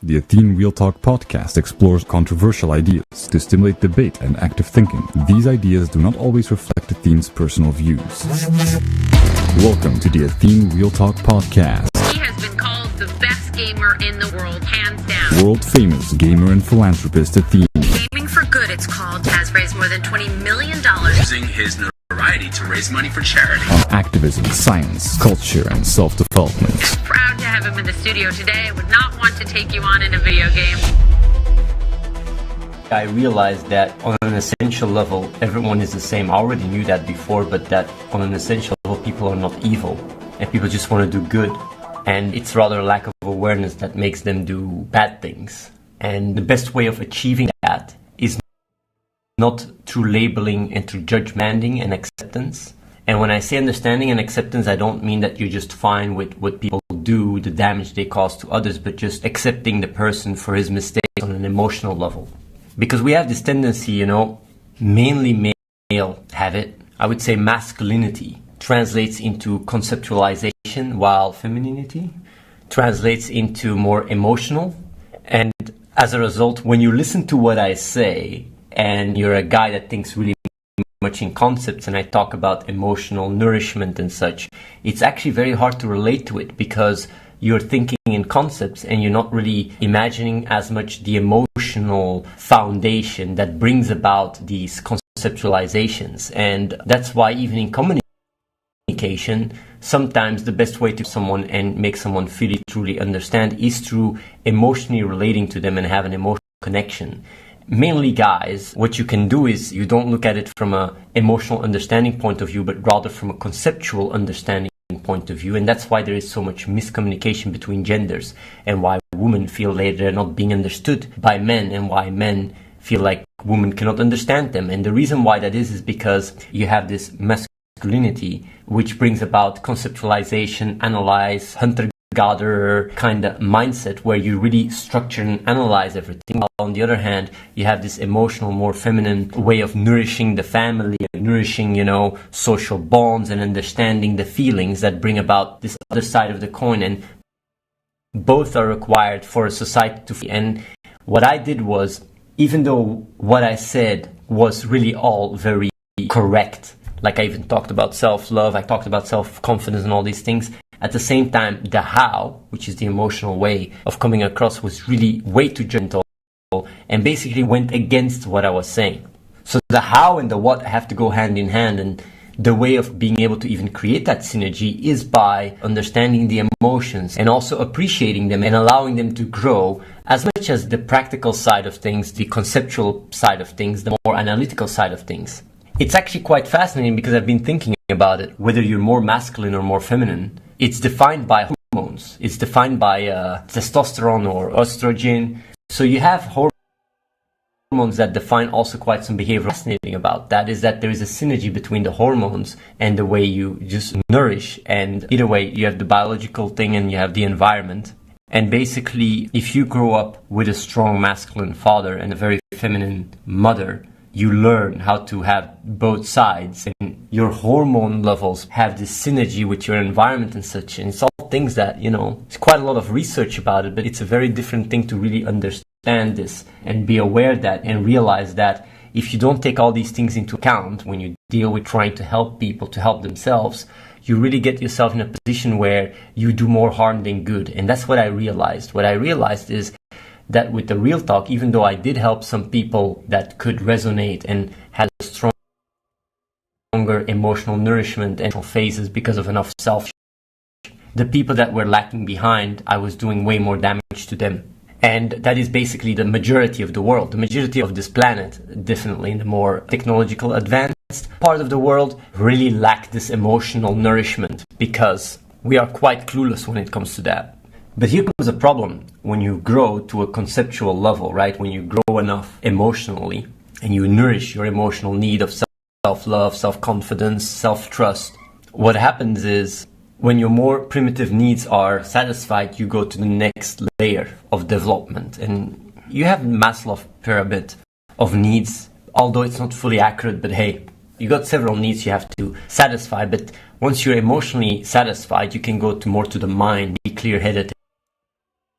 The Athene Real Talk podcast explores controversial ideas to stimulate debate and active thinking. These ideas do not always reflect Athene's personal views. Welcome to the Athene Real Talk podcast. He has been called the best gamer in the world, hands down. World-famous gamer and philanthropist Athene. Gaming for Good, it's called, has raised more than $20 million. Using his notoriety to raise money for charity. On activism, science, culture, and self-development. Proud to have him in the studio today. I would not want to take you on in a video game. I realized that on an essential level, everyone is the same. I already knew that before, but that on an essential level, people are not evil. And people just want to do good. And it's rather a lack of awareness that makes them do bad things. And the best way of achieving that is not through labeling and through judgmenting and acceptance. And when I say understanding and acceptance, I don't mean that you're just fine with what people do, the damage they cause to others, but just accepting the person for his mistakes on an emotional level. Because we have this tendency, mainly male have it. I would say masculinity translates into conceptualization, while femininity translates into more emotional. And as a result, when you listen to what I say, and you're a guy that thinks really much in concepts, and I talk about emotional nourishment and such, it's actually very hard to relate to it because you're thinking in concepts and you're not really imagining as much the emotional foundation that brings about these conceptualizations. And that's why even in communication, sometimes the best way to someone and make someone feel it, truly understand is through emotionally relating to them and have an emotional connection. Mainly guys, what you can do is you don't look at it from an emotional understanding point of view, but rather from a conceptual understanding point of view. And that's why there is so much miscommunication between genders, and why women feel they're not being understood by men, and why men feel like women cannot understand them. And the reason why that is because you have this masculinity, which brings about conceptualization, analyze, hunter-gatherer kind of mindset where you really structure and analyze everything. While on the other hand, you have this emotional, more feminine way of nourishing the family, and nourishing, social bonds and understanding the feelings that bring about this other side of the coin. And both are required for a society to. And what I did was, even though what I said was really all very correct, like I even talked about self-love, I talked about self-confidence and all these things, at the same time, the how, which is the emotional way of coming across, was really way too gentle and basically went against what I was saying. So the how and the what have to go hand in hand, and the way of being able to even create that synergy is by understanding the emotions and also appreciating them and allowing them to grow, as much as the practical side of things, the conceptual side of things, the more analytical side of things. It's actually quite fascinating because I've been thinking about it, whether you're more masculine or more feminine. It's defined by hormones. It's defined by testosterone or estrogen. So you have hormones that define also quite some behavior. Fascinating about that is that there is a synergy between the hormones and the way you just nourish. And either way, you have the biological thing and you have the environment. And basically, if you grow up with a strong masculine father and a very feminine mother, you learn how to have both sides, and your hormone levels have this synergy with your environment and such. And it's all things that, it's quite a lot of research about it, but it's a very different thing to really understand this and be aware that and realize that if you don't take all these things into account when you deal with trying to help people to help themselves, you really get yourself in a position where you do more harm than good. And that's what I realized. What I realized is that with the Real Talk, even though I did help some people that could resonate and had a stronger emotional nourishment and phases because of enough self, the people that were lacking behind, I was doing way more damage to them. And that is basically the majority of the world. The majority of this planet, definitely in the more technological advanced part of the world, really lack this emotional nourishment because we are quite clueless when it comes to that. But here comes a problem when you grow to a conceptual level, right? When you grow enough emotionally and you nourish your emotional need of self-love, self-confidence, self-trust. What happens is when your more primitive needs are satisfied, you go to the next layer of development. And you have Maslow's pyramid of needs, although it's not fully accurate, but hey, you got several needs you have to satisfy. But once you're emotionally satisfied, you can go to more to the mind, be clear-headed,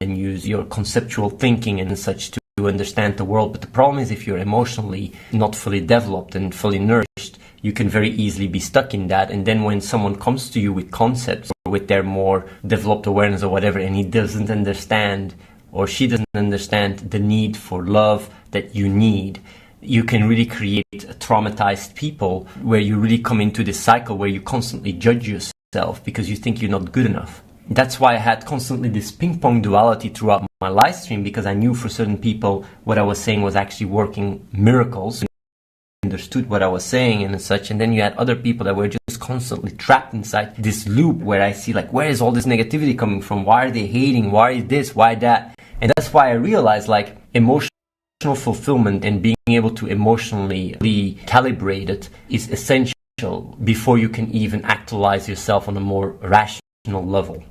and use use your conceptual thinking and such to understand the world. But the problem is, if you're emotionally not fully developed and fully nourished, you can very easily be stuck in that. And then when someone comes to you with concepts or with their more developed awareness or whatever, and he doesn't understand or she doesn't understand the need for love that you need, you can really create traumatized people where you really come into this cycle where you constantly judge yourself because you think you're not good enough. That's why I had constantly this ping-pong duality throughout my live stream, because I knew for certain people what I was saying was actually working miracles, understood what I was saying and such. And then you had other people that were just constantly trapped inside this loop where I see like, where is all this negativity coming from? Why are they hating? Why is this? Why that? And that's why I realized like emotional fulfillment and being able to emotionally be calibrated is essential before you can even actualize yourself on a more rational level.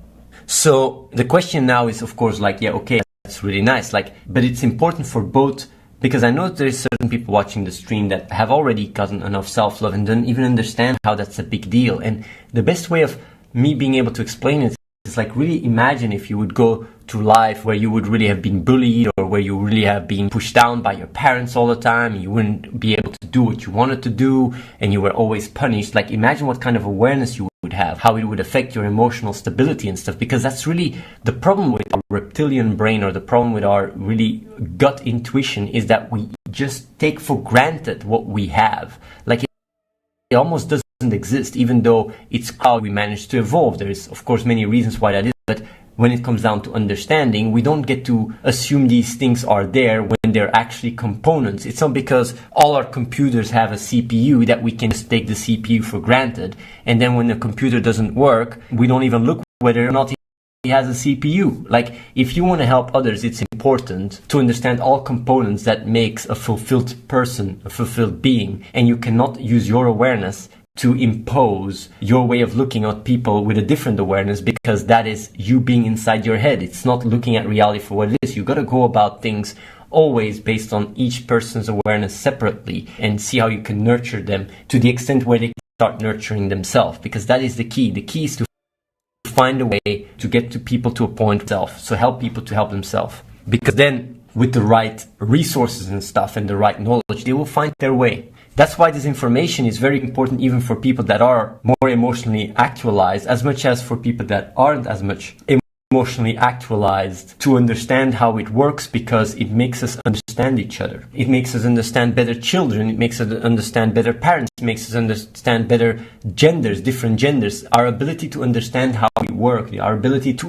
So the question now is, of course, like, yeah, okay, that's really nice. Like, but it's important for both, because I know there's certain people watching the stream that have already gotten enough self-love and don't even understand how that's a big deal. And the best way of me being able to explain it is like, really imagine if you would go to life where you would really have been bullied or where you really have been pushed down by your parents all the time, and you wouldn't be able to do what you wanted to do, and you were always punished. Like, imagine what kind of awareness you would have, how it would affect your emotional stability and stuff, because that's really the problem with our reptilian brain, or the problem with our really gut intuition, is that we just take for granted what we have. Like, it almost doesn't exist, even though it's how we managed to evolve. There's, of course, many reasons why that is, but when it comes down to understanding, we don't get to assume these things are there when they're actually components. It's not because all our computers have a CPU that we can just take the CPU for granted. And then when the computer doesn't work, we don't even look whether or not he has a CPU. Like, if you want to help others, it's important to understand all components that makes a fulfilled person, a fulfilled being. And you cannot use your awareness to impose your way of looking at people with a different awareness, because that is you being inside your head. It's not looking at reality for what it is. You got to go about things always based on each person's awareness separately and see how you can nurture them to the extent where they start nurturing themselves, because that is the key. The key is to find a way to get to people to a point of self. So help people to help themselves, because then with the right resources and stuff and the right knowledge, they will find their way. That's why this information is very important, even for people that are more emotionally actualized, as much as for people that aren't as much emotionally actualized, to understand how it works, because it makes us understand each other. It makes us understand better children. It makes us understand better parents. It makes us understand better genders, different genders. Our ability to understand how we work, our ability to